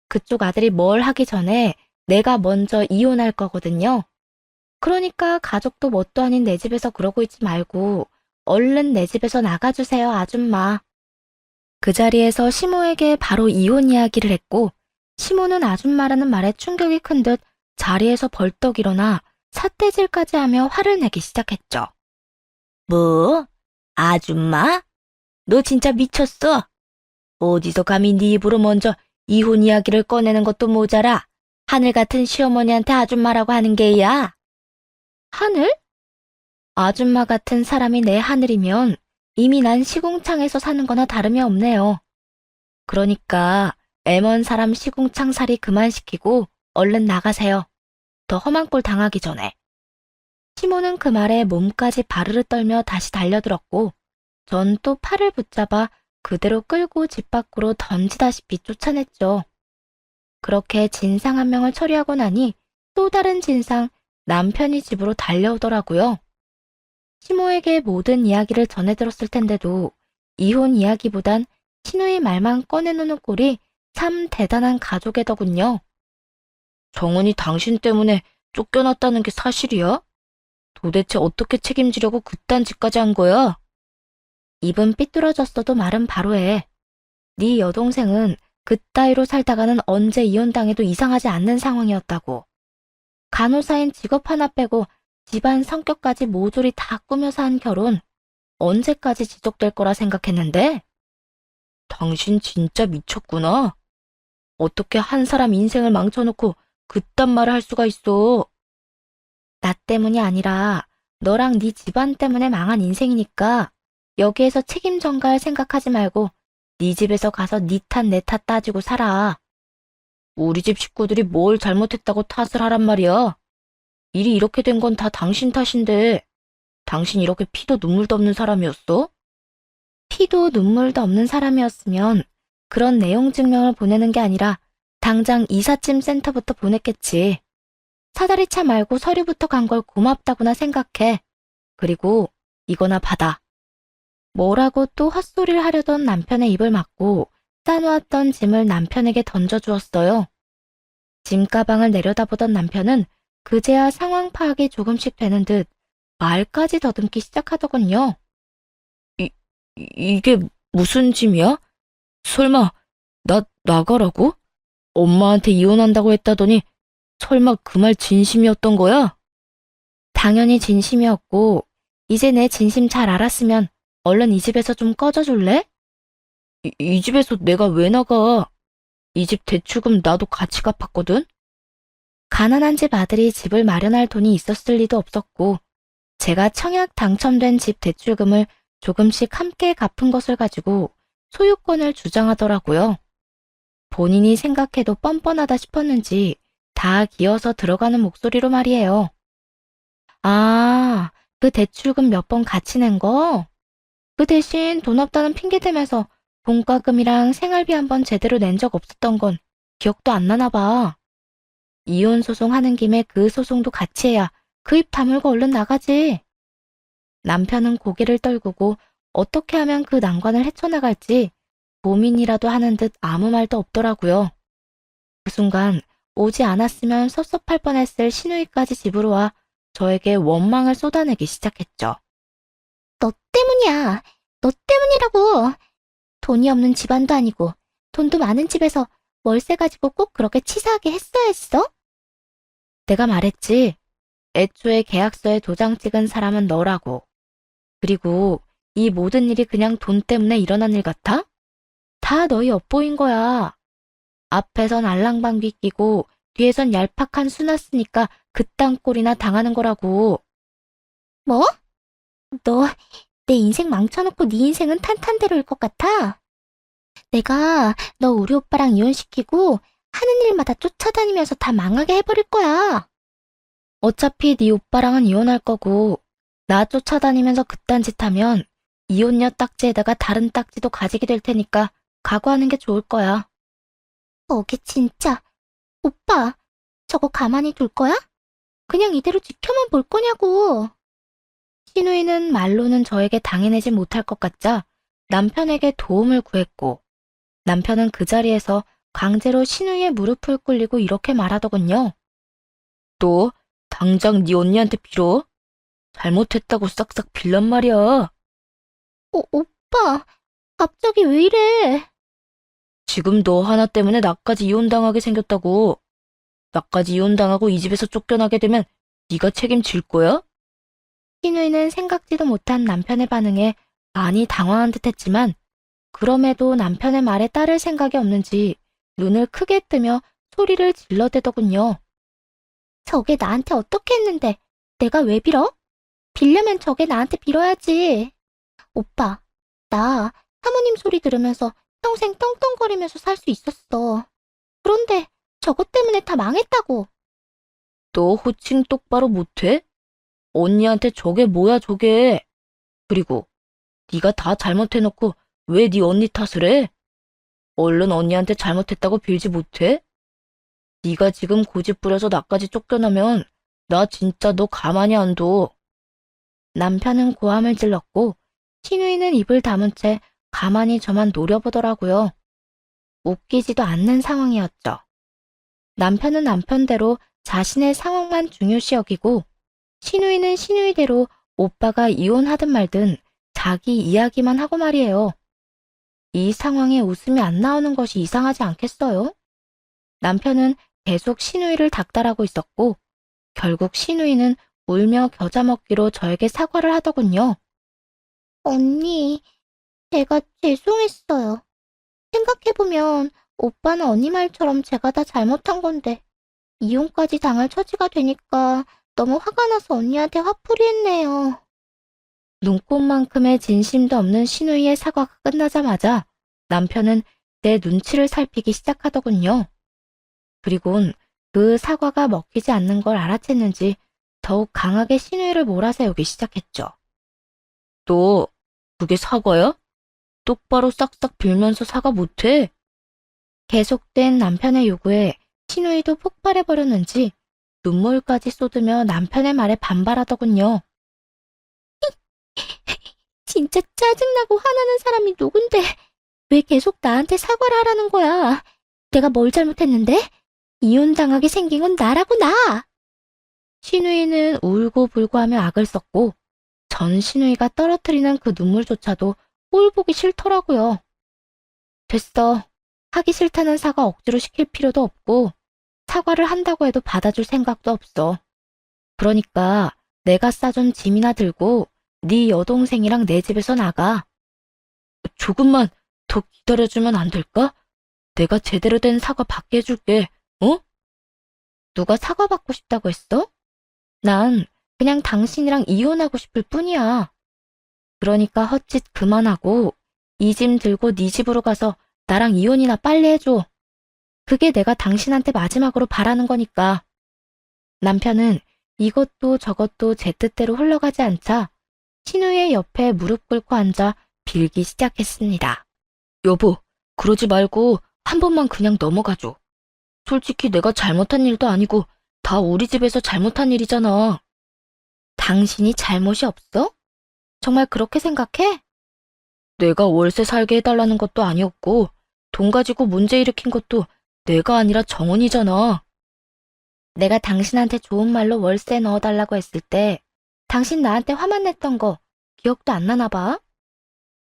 그쪽 아들이 뭘 하기 전에 내가 먼저 이혼할 거거든요. 그러니까 가족도 뭣도 아닌 내 집에서 그러고 있지 말고 얼른 내 집에서 나가주세요, 아줌마. 그 자리에서 시모에게 바로 이혼 이야기를 했고 시모는 아줌마라는 말에 충격이 큰 듯 자리에서 벌떡 일어나 삿대질까지 하며 화를 내기 시작했죠. 뭐? 아줌마? 너 진짜 미쳤어? 어디서 감히 네 입으로 먼저 이혼 이야기를 꺼내는 것도 모자라 하늘 같은 시어머니한테 아줌마라고 하는 게야. 하늘? 아줌마 같은 사람이 내 하늘이면 이미 난 시궁창에서 사는 거나 다름이 없네요. 그러니까 애먼 사람 시궁창 살이 그만시키고 얼른 나가세요. 더 험한 꼴 당하기 전에. 시모는 그 말에 몸까지 바르르 떨며 다시 달려들었고 전 또 팔을 붙잡아 그대로 끌고 집 밖으로 던지다시피 쫓아냈죠. 그렇게 진상 한 명을 처리하고 나니 또 다른 진상, 남편이 집으로 달려오더라고요. 시모에게 모든 이야기를 전해들었을 텐데도 이혼 이야기보단 신우의 말만 꺼내놓는 꼴이 참 대단한 가족애더군요. 정은이 당신 때문에 쫓겨났다는 게 사실이야? 도대체 어떻게 책임지려고 그딴 짓까지 한 거야? 입은 삐뚤어졌어도 말은 바로 해. 네 여동생은 그따위로 살다가는 언제 이혼당해도 이상하지 않는 상황이었다고. 간호사인 직업 하나 빼고 집안 성격까지 모조리 다 꾸며서 한 결혼, 언제까지 지속될 거라 생각했는데? 당신 진짜 미쳤구나. 어떻게 한 사람 인생을 망쳐놓고 그딴 말을 할 수가 있어. 나 때문이 아니라 너랑 네 집안 때문에 망한 인생이니까 여기에서 책임 전가할 생각하지 말고 네 집에서 가서 네 탓 내 탓 따지고 살아. 우리 집 식구들이 뭘 잘못했다고 탓을 하란 말이야. 일이 이렇게 된 건 다 당신 탓인데 당신 이렇게 피도 눈물도 없는 사람이었어? 피도 눈물도 없는 사람이었으면 그런 내용 증명을 보내는 게 아니라 당장 이삿짐 센터부터 보냈겠지. 사다리차 말고 서류부터 간 걸 고맙다구나 생각해. 그리고 이거나 받아. 뭐라고 또 헛소리를 하려던 남편의 입을 막고 싸놓았던 짐을 남편에게 던져주었어요. 짐가방을 내려다보던 남편은 그제야 상황 파악이 조금씩 되는 듯 말까지 더듬기 시작하더군요. 이게 무슨 짐이야? 설마 나 나가라고? 엄마한테 이혼한다고 했다더니 설마 그 말 진심이었던 거야? 당연히 진심이었고 이제 내 진심 잘 알았으면 얼른 이 집에서 좀 꺼져줄래? 이 집에서 내가 왜 나가? 이 집 대출금 나도 같이 갚았거든? 가난한 집 아들이 집을 마련할 돈이 있었을 리도 없었고 제가 청약 당첨된 집 대출금을 조금씩 함께 갚은 것을 가지고 소유권을 주장하더라고요. 본인이 생각해도 뻔뻔하다 싶었는지 다 기어서 들어가는 목소리로 말이에요. 아, 그 대출금 몇 번 같이 낸 거? 그 대신 돈 없다는 핑계 대면서 공과금이랑 생활비 한 번 제대로 낸 적 없었던 건 기억도 안 나나 봐. 이혼 소송 하는 김에 그 소송도 같이 해야 그 입 다물고 얼른 나가지. 남편은 고개를 떨구고 어떻게 하면 그 난관을 헤쳐나갈지 고민이라도 하는 듯 아무 말도 없더라고요. 그 순간 오지 않았으면 섭섭할 뻔했을 시누이까지 집으로 와 저에게 원망을 쏟아내기 시작했죠. 너 때문이야. 너 때문이라고. 돈이 없는 집안도 아니고 돈도 많은 집에서 월세 가지고 꼭 그렇게 치사하게 했어야 했어? 내가 말했지. 애초에 계약서에 도장 찍은 사람은 너라고. 그리고 이 모든 일이 그냥 돈 때문에 일어난 일 같아? 다 너희 엿보인 거야. 앞에선 알랑방귀 끼고 뒤에선 얄팍한 수났으니까 그딴 꼴이나 당하는 거라고. 뭐? 너 내 인생 망쳐놓고 네 인생은 탄탄대로일 것 같아? 내가 너 우리 오빠랑 이혼시키고 하는 일마다 쫓아다니면서 다 망하게 해버릴 거야. 어차피 네 오빠랑은 이혼할 거고 나 쫓아다니면서 그딴 짓 하면 이혼녀 딱지에다가 다른 딱지도 가지게 될 테니까 각오하는 게 좋을 거야. 어게 진짜. 오빠, 저거 가만히 둘 거야? 그냥 이대로 지켜만 볼 거냐고. 신우이는 말로는 저에게 당해내지 못할 것 같자 남편에게 도움을 구했고 남편은 그 자리에서 강제로 신우이의 무릎을 꿇리고 이렇게 말하더군요. 너 당장 네 언니한테 빌어. 잘못했다고 싹싹 빌란 말이야. 오빠, 갑자기 왜 이래? 지금 너 하나 때문에 나까지 이혼당하게 생겼다고. 나까지 이혼당하고 이 집에서 쫓겨나게 되면 네가 책임질 거야? 신우이는 생각지도 못한 남편의 반응에 많이 당황한 듯했지만 그럼에도 남편의 말에 따를 생각이 없는지 눈을 크게 뜨며 소리를 질러대더군요. 저게 나한테 어떻게 했는데 내가 왜 빌어? 빌려면 저게 나한테 빌어야지. 오빠, 나 사모님 소리 들으면서 평생 떵떵거리면서 살 수 있었어. 그런데 저것 때문에 다 망했다고. 너 호칭 똑바로 못해? 언니한테 저게 뭐야 저게. 그리고 네가 다 잘못해놓고 왜 네 언니 탓을 해? 얼른 언니한테 잘못했다고 빌지 못해? 네가 지금 고집 부려서 나까지 쫓겨나면 나 진짜 너 가만히 안 둬. 남편은 고함을 질렀고 신우이는 입을 다문 채 가만히 저만 노려보더라고요. 웃기지도 않는 상황이었죠. 남편은 남편대로 자신의 상황만 중요시 여기고 신우이는 신우이대로 오빠가 이혼하든 말든 자기 이야기만 하고 말이에요. 이 상황에 웃음이 안 나오는 것이 이상하지 않겠어요? 남편은 계속 신우이를 닥달하고 있었고 결국 신우이는 울며 겨자 먹기로 저에게 사과를 하더군요. 언니, 제가 죄송했어요. 생각해보면 오빠는 언니 말처럼 제가 다 잘못한 건데 이혼까지 당할 처지가 되니까 너무 화가 나서 언니한테 화풀이했네요. 눈꽃만큼의 진심도 없는 신우이의 사과가 끝나자마자 남편은 내 눈치를 살피기 시작하더군요. 그리곤 그 사과가 먹히지 않는 걸 알아챘는지 더욱 강하게 신우이를 몰아세우기 시작했죠. 너 그게 사과야? 똑바로 싹싹 빌면서 사과 못해? 계속된 남편의 요구에 신우이도 폭발해버렸는지 눈물까지 쏟으며 남편의 말에 반발하더군요. 진짜 짜증나고 화나는 사람이 누군데 왜 계속 나한테 사과를 하라는 거야? 내가 뭘 잘못했는데? 이혼당하게 생긴 건 나라고 나! 신우이는 울고불고 하며 악을 썼고 전 신우이가 떨어뜨리는 그 눈물조차도 꼴 보기 싫더라고요. 됐어. 하기 싫다는 사과 억지로 시킬 필요도 없고 사과를 한다고 해도 받아줄 생각도 없어. 그러니까 내가 싸준 짐이나 들고 네 여동생이랑 내 집에서 나가. 조금만 더 기다려주면 안 될까? 내가 제대로 된 사과 받게 해줄게. 어? 누가 사과 받고 싶다고 했어? 난 그냥 당신이랑 이혼하고 싶을 뿐이야. 그러니까 헛짓 그만하고 이 짐 들고 네 집으로 가서 나랑 이혼이나 빨리 해줘. 그게 내가 당신한테 마지막으로 바라는 거니까. 남편은 이것도 저것도 제 뜻대로 흘러가지 않자 신우의 옆에 무릎 꿇고 앉아 빌기 시작했습니다. 여보, 그러지 말고 한 번만 그냥 넘어가줘. 솔직히 내가 잘못한 일도 아니고 다 우리 집에서 잘못한 일이잖아. 당신이 잘못이 없어? 정말 그렇게 생각해? 내가 월세 살게 해달라는 것도 아니었고 돈 가지고 문제 일으킨 것도 내가 아니라 정은이잖아. 내가 당신한테 좋은 말로 월세 넣어달라고 했을 때 당신 나한테 화만 냈던 거 기억도 안 나나 봐?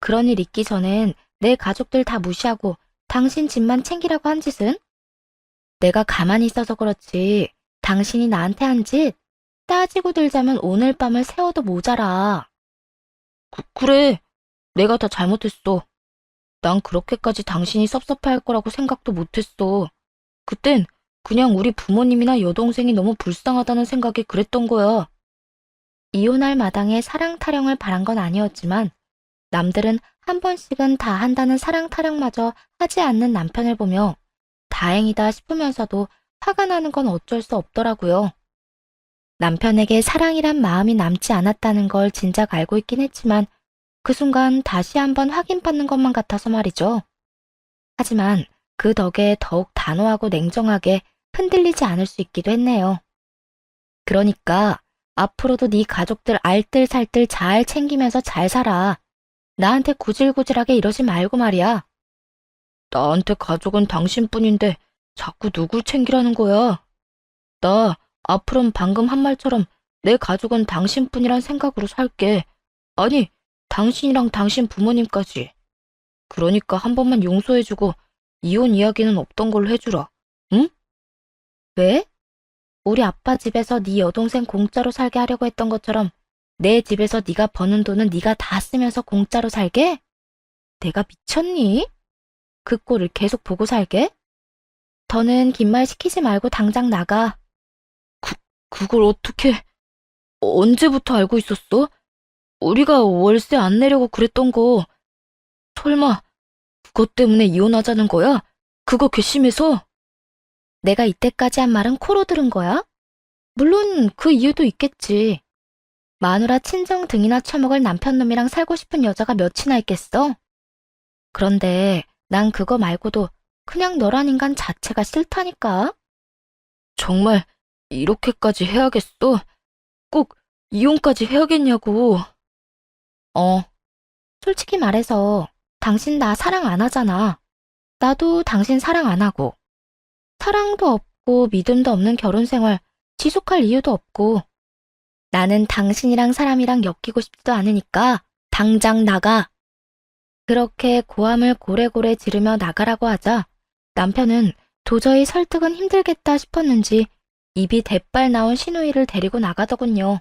그런 일 있기 전엔 내 가족들 다 무시하고 당신 집만 챙기라고 한 짓은? 내가 가만히 있어서 그렇지 당신이 나한테 한 짓 따지고 들자면 오늘 밤을 새워도 모자라. 그래, 내가 다 잘못했어. 난 그렇게까지 당신이 섭섭해할 거라고 생각도 못했어. 그땐 그냥 우리 부모님이나 여동생이 너무 불쌍하다는 생각에 그랬던 거야. 이혼할 마당에 사랑 타령을 바란 건 아니었지만 남들은 한 번씩은 다 한다는 사랑 타령마저 하지 않는 남편을 보며 다행이다 싶으면서도 화가 나는 건 어쩔 수 없더라고요. 남편에게 사랑이란 마음이 남지 않았다는 걸 진작 알고 있긴 했지만 그 순간 다시 한번 확인받는 것만 같아서 말이죠. 하지만 그 덕에 더욱 단호하고 냉정하게 흔들리지 않을 수 있기도 했네요. 그러니까 앞으로도 네 가족들 알뜰살뜰 잘 챙기면서 잘 살아. 나한테 구질구질하게 이러지 말고 말이야. 나한테 가족은 당신뿐인데 자꾸 누굴 챙기라는 거야. 나 앞으로는 방금 한 말처럼 내 가족은 당신뿐이란 생각으로 살게. 아니, 당신이랑 당신 부모님까지. 그러니까 한 번만 용서해주고 이혼 이야기는 없던 걸로 해주라. 응? 왜? 우리 아빠 집에서 네 여동생 공짜로 살게 하려고 했던 것처럼 내 집에서 네가 버는 돈은 네가 다 쓰면서 공짜로 살게? 내가 미쳤니? 그 꼴을 계속 보고 살게? 더는 긴 말 시키지 말고 당장 나가. 그걸 어떻게, 언제부터 알고 있었어? 우리가 월세 안 내려고 그랬던 거, 설마 그것 때문에 이혼하자는 거야? 그거 괘씸해서? 내가 이때까지 한 말은 코로 들은 거야? 물론 그 이유도 있겠지. 마누라 친정 등이나 처먹을 남편 놈이랑 살고 싶은 여자가 몇이나 있겠어? 그런데 난 그거 말고도 그냥 너란 인간 자체가 싫다니까? 정말 이렇게까지 해야겠어? 꼭 이혼까지 해야겠냐고. 어, 솔직히 말해서 당신 나 사랑 안 하잖아. 나도 당신 사랑 안 하고. 사랑도 없고 믿음도 없는 결혼 생활 지속할 이유도 없고. 나는 당신이랑 사람이랑 엮이고 싶지도 않으니까 당장 나가. 그렇게 고함을 고래고래 지르며 나가라고 하자 남편은 도저히 설득은 힘들겠다 싶었는지 입이 대빨 나온 시누이를 데리고 나가더군요.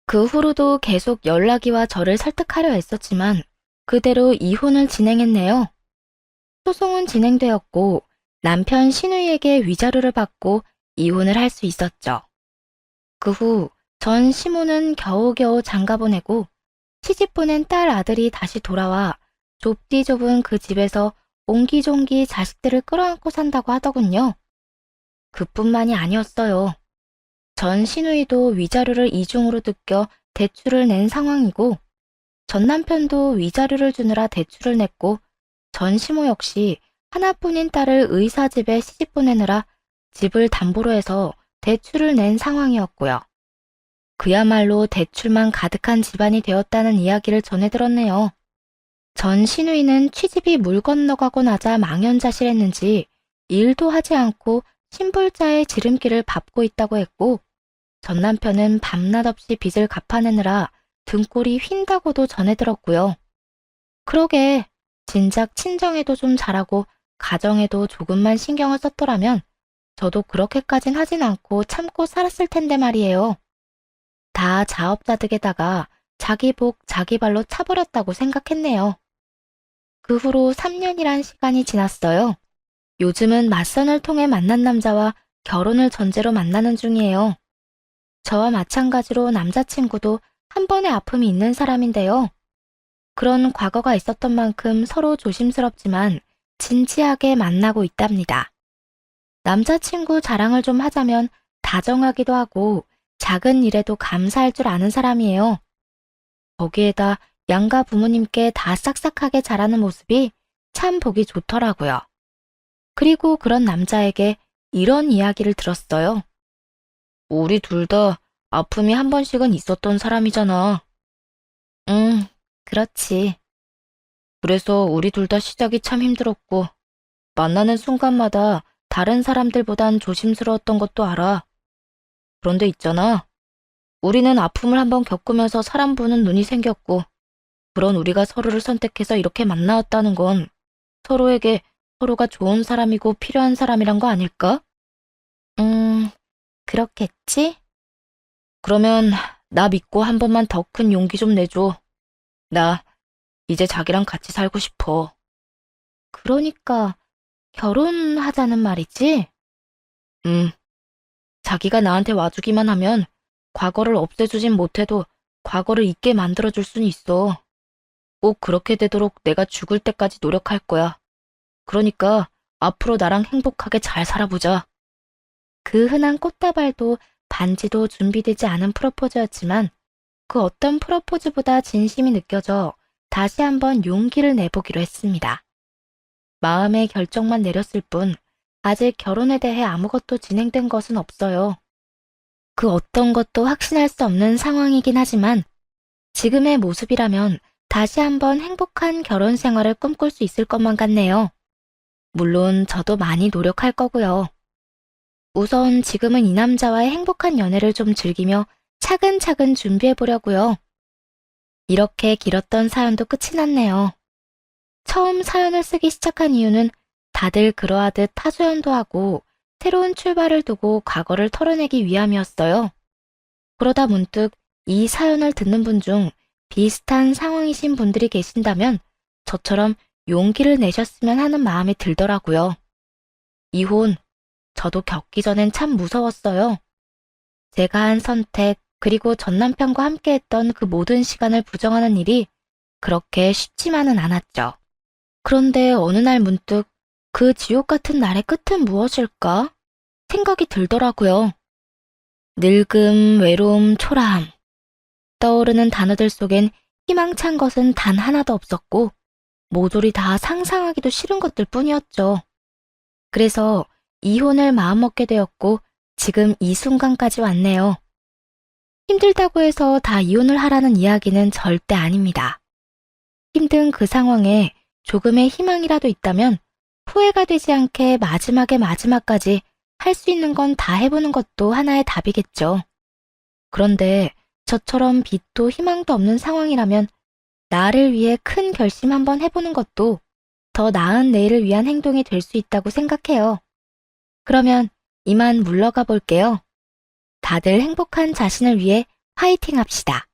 그 후로도 계속 연락이와 저를 설득하려 했었지만 그대로 이혼을 진행했네요. 소송은 진행되었고 남편 시누이에게 위자료를 받고 이혼을 할 수 있었죠. 그 후 전 시모는 겨우겨우 장가 보내고 시집 보낸 딸 아들이 다시 돌아와 좁디 좁은 그 집에서 옹기종기 자식들을 끌어안고 산다고 하더군요. 그뿐만이 아니었어요. 전 시누이도 위자료를 이중으로 느껴 대출을 낸 상황이고 전 남편도 위자료를 주느라 대출을 냈고 전 시모 역시 하나뿐인 딸을 의사 집에 시집 보내느라 집을 담보로 해서 대출을 낸 상황이었고요. 그야말로 대출만 가득한 집안이 되었다는 이야기를 전해 들었네요. 전 시누이는 취집이 물 건너가고 나자 망연자실했는지 일도 하지 않고 신불자의 지름길을 밟고 있다고 했고 전 남편은 밤낮 없이 빚을 갚아내느라 등골이 휜다고도 전해 들었고요. 그러게 진작 친정에도 좀 잘하고 가정에도 조금만 신경을 썼더라면 저도 그렇게까진 하진 않고 참고 살았을 텐데 말이에요. 다 자업자득에다가 자기 복 자기 발로 차버렸다고 생각했네요. 그 후로 3년이란 시간이 지났어요. 요즘은 맞선을 통해 만난 남자와 결혼을 전제로 만나는 중이에요. 저와 마찬가지로 남자친구도 한 번의 아픔이 있는 사람인데요. 그런 과거가 있었던 만큼 서로 조심스럽지만 진지하게 만나고 있답니다. 남자친구 자랑을 좀 하자면 다정하기도 하고 작은 일에도 감사할 줄 아는 사람이에요. 거기에다 양가 부모님께 다 싹싹하게 잘하는 모습이 참 보기 좋더라고요. 그리고 그런 남자에게 이런 이야기를 들었어요. 우리 둘 다 아픔이 한 번씩은 있었던 사람이잖아. 그렇지. 그래서 우리 둘 다 시작이 참 힘들었고, 만나는 순간마다 다른 사람들보단 조심스러웠던 것도 알아. 그런데 있잖아. 우리는 아픔을 한번 겪으면서 사람 보는 눈이 생겼고, 그런 우리가 서로를 선택해서 이렇게 만나왔다는 건 서로에게 서로가 좋은 사람이고 필요한 사람이란 거 아닐까? 그렇겠지? 그러면 나 믿고 한 번만 더 큰 용기 좀 내줘. 나 이제 자기랑 같이 살고 싶어. 그러니까 결혼하자는 말이지? 자기가 나한테 와주기만 하면 과거를 없애주진 못해도 과거를 잊게 만들어줄 수는 있어. 꼭 그렇게 되도록 내가 죽을 때까지 노력할 거야. 그러니까 앞으로 나랑 행복하게 잘 살아보자. 그 흔한 꽃다발도 반지도 준비되지 않은 프로포즈였지만 그 어떤 프로포즈보다 진심이 느껴져 다시 한번 용기를 내보기로 했습니다. 마음의 결정만 내렸을 뿐 아직 결혼에 대해 아무것도 진행된 것은 없어요. 그 어떤 것도 확신할 수 없는 상황이긴 하지만 지금의 모습이라면 다시 한번 행복한 결혼 생활을 꿈꿀 수 있을 것만 같네요. 물론 저도 많이 노력할 거고요. 우선 지금은 이 남자와의 행복한 연애를 좀 즐기며 차근차근 준비해 보려고요. 이렇게 길었던 사연도 끝이 났네요. 처음 사연을 쓰기 시작한 이유는 다들 그러하듯 타조연도 하고 새로운 출발을 두고 과거를 털어내기 위함이었어요. 그러다 문득 이 사연을 듣는 분 중 비슷한 상황이신 분들이 계신다면 저처럼 용기를 내셨으면 하는 마음이 들더라고요. 이혼, 저도 겪기 전엔 참 무서웠어요. 제가 한 선택, 그리고 전 남편과 함께했던 그 모든 시간을 부정하는 일이 그렇게 쉽지만은 않았죠. 그런데 어느 날 문득 그 지옥 같은 날의 끝은 무엇일까? 생각이 들더라고요. 늙음, 외로움, 초라함. 떠오르는 단어들 속엔 희망찬 것은 단 하나도 없었고 모조리 다 상상하기도 싫은 것들 뿐이었죠. 그래서 이혼을 마음먹게 되었고 지금 이 순간까지 왔네요. 힘들다고 해서 다 이혼을 하라는 이야기는 절대 아닙니다. 힘든 그 상황에 조금의 희망이라도 있다면 후회가 되지 않게 마지막에 마지막까지 할 수 있는 건 다 해보는 것도 하나의 답이겠죠. 그런데 저처럼 빛도 희망도 없는 상황이라면 나를 위해 큰 결심 한번 해보는 것도 더 나은 내일을 위한 행동이 될 수 있다고 생각해요. 그러면 이만 물러가 볼게요. 다들 행복한 자신을 위해 화이팅 합시다.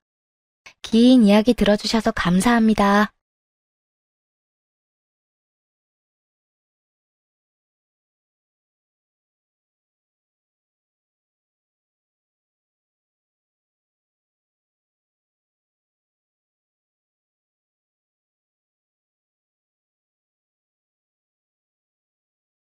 긴 이야기 들어주셔서 감사합니다.